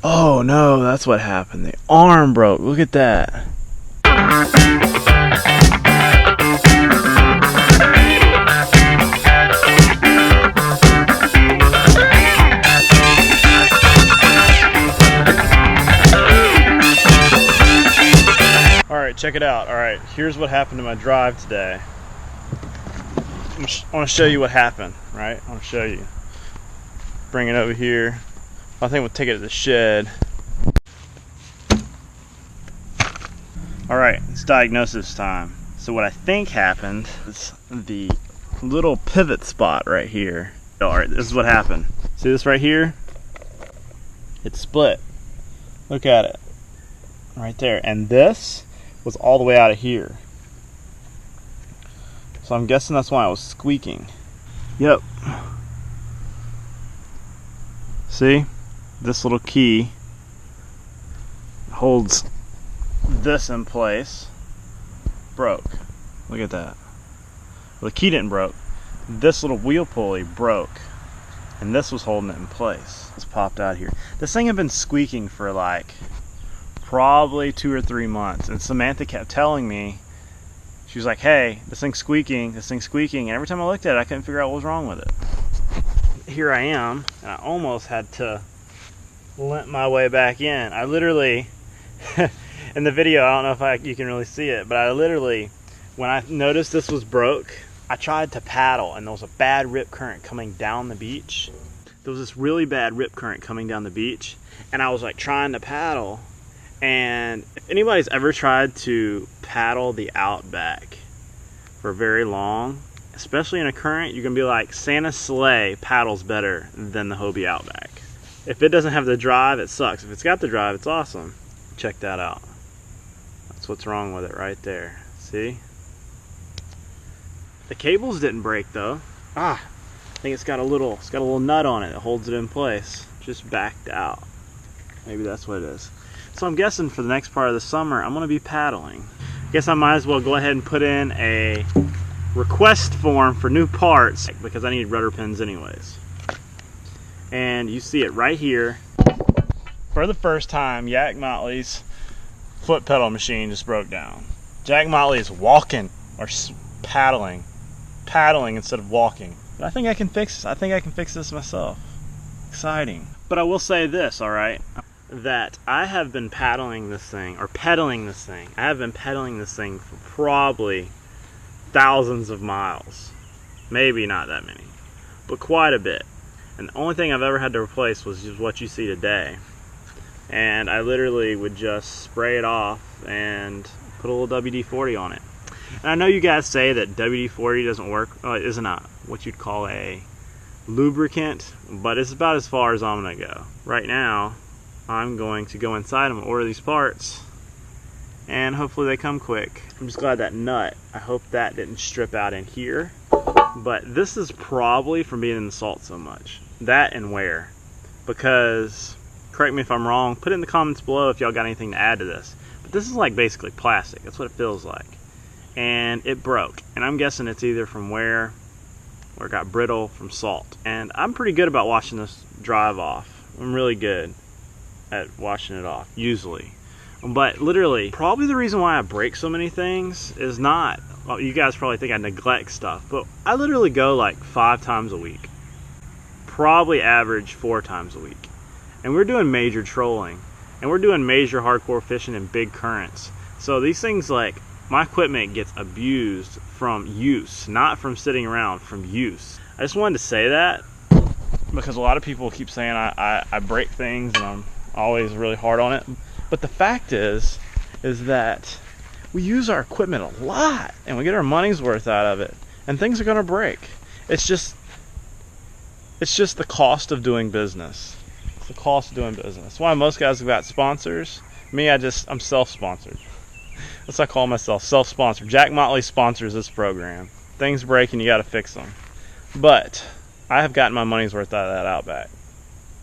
Oh no, that's what happened. The arm broke. Look at that. Alright, check it out. Alright, here's what happened to my drive today. I want to show you what happened, right? I want to show you. Bring it over here. I think we'll take it to the shed. Alright, it's diagnosis time. So what I think happened is the little pivot spot right here. Alright, this is what happened. See this right here? It split. Look at it. Right there. And this was all the way out of here. So I'm guessing that's why it was squeaking. Yep. See? This little key holds this in place. Broke. Look at that. Well, the key didn't broke. This little wheel pulley broke. And this was holding it in place. It's popped out here. This thing had been squeaking for like probably 2 or 3 months. And Samantha kept telling me, she was like, hey, this thing's squeaking, this thing's squeaking. And every time I looked at it, I couldn't figure out what was wrong with it. Here I am, and I almost had to limp my way back in. I literally, in the video, I don't know if you can really see it, but I literally, when I noticed this was broke, I tried to paddle, and there was a bad rip current coming down the beach. There was this really bad rip current coming down the beach, and I was like trying to paddle. And if anybody's ever tried to paddle the Outback for very long, especially in a current, you're gonna be like, Santa's sleigh paddles better than the Hobie Outback. If it doesn't have the drive, it sucks. If it's got the drive, it's awesome. Check that out. That's what's wrong with it right there. See? The cables didn't break though. I think it's got a little nut on it that holds it in place. Just backed out. Maybe that's what it is. So I'm guessing for the next part of the summer, I'm gonna be paddling. I guess I might as well go ahead and put in a request form for new parts because I need rudder pins anyways. And you see it right here. For the first time, Jack Motley's foot pedal machine just broke down. Jack Motley is walking or paddling instead of walking. But I think I can fix this. I think I can fix this myself. Exciting. But I will say this, all right, that I have been pedaling this thing. I have been pedaling this thing for probably thousands of miles. Maybe not that many, but quite a bit. And the only thing I've ever had to replace was just what you see today. And I literally would just spray it off and put a little WD-40 on it. And I know you guys say that WD-40 doesn't work, isn't what you'd call a lubricant, but it's about as far as I'm gonna go. Right now, I'm going to go inside and order these parts, and hopefully they come quick. I'm just glad that nut, I hope that didn't strip out in here. But this is probably from being in the salt so much. That and wear. Because, correct me if I'm wrong, put it in the comments below if y'all got anything to add to this. But this is like basically plastic, that's what it feels like. And it broke. And I'm guessing it's either from wear or it got brittle from salt. And I'm pretty good about washing this drive off. I'm really good at washing it off, usually. But literally, probably the reason why I break so many things is not, well, you guys probably think I neglect stuff, but I literally go like 5 times a week. Probably average 4 times a week. And we're doing major trolling. And we're doing major hardcore fishing in big currents. So these things, like, my equipment gets abused from use, not from sitting around, from use. I just wanted to say that because a lot of people keep saying I break things and I'm always really hard on it. But the fact is that we use our equipment a lot and we get our money's worth out of it, and things are gonna break. It's just the cost of doing business. It's the cost of doing business. That's why most guys have got sponsors. Me, I'm self-sponsored. That's what I call myself, self-sponsored. Jack Motley sponsors this program. Things break and you gotta fix them. But I have gotten my money's worth out of that Outback.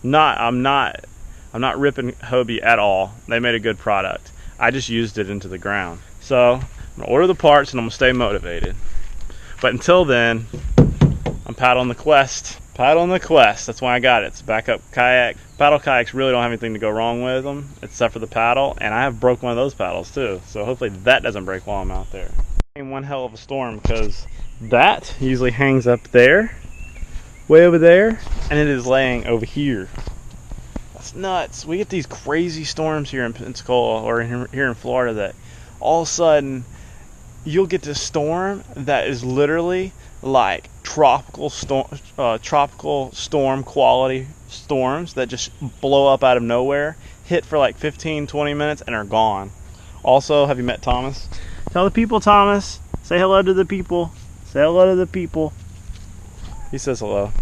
I'm not ripping Hobie at all. They made a good product. I just used it into the ground. So I'm gonna order the parts and I'm gonna stay motivated. But until then, I'm paddling the quest. Paddle in the Quest. That's why I got it. It's a backup kayak. Paddle kayaks really don't have anything to go wrong with them except for the paddle, and I have broke one of those paddles too. So hopefully that doesn't break while I'm out there. One hell of a storm because that usually hangs up there, way over there, and it is laying over here. That's nuts. We get these crazy storms here in Pensacola or here in Florida that all of a sudden you'll get this storm that is literally like tropical storm quality storms that just blow up out of nowhere, hit for like 15-20 minutes and are gone. Also, have you met Thomas? Tell the people, Thomas. Say hello to the people. Say hello to the people. He says hello.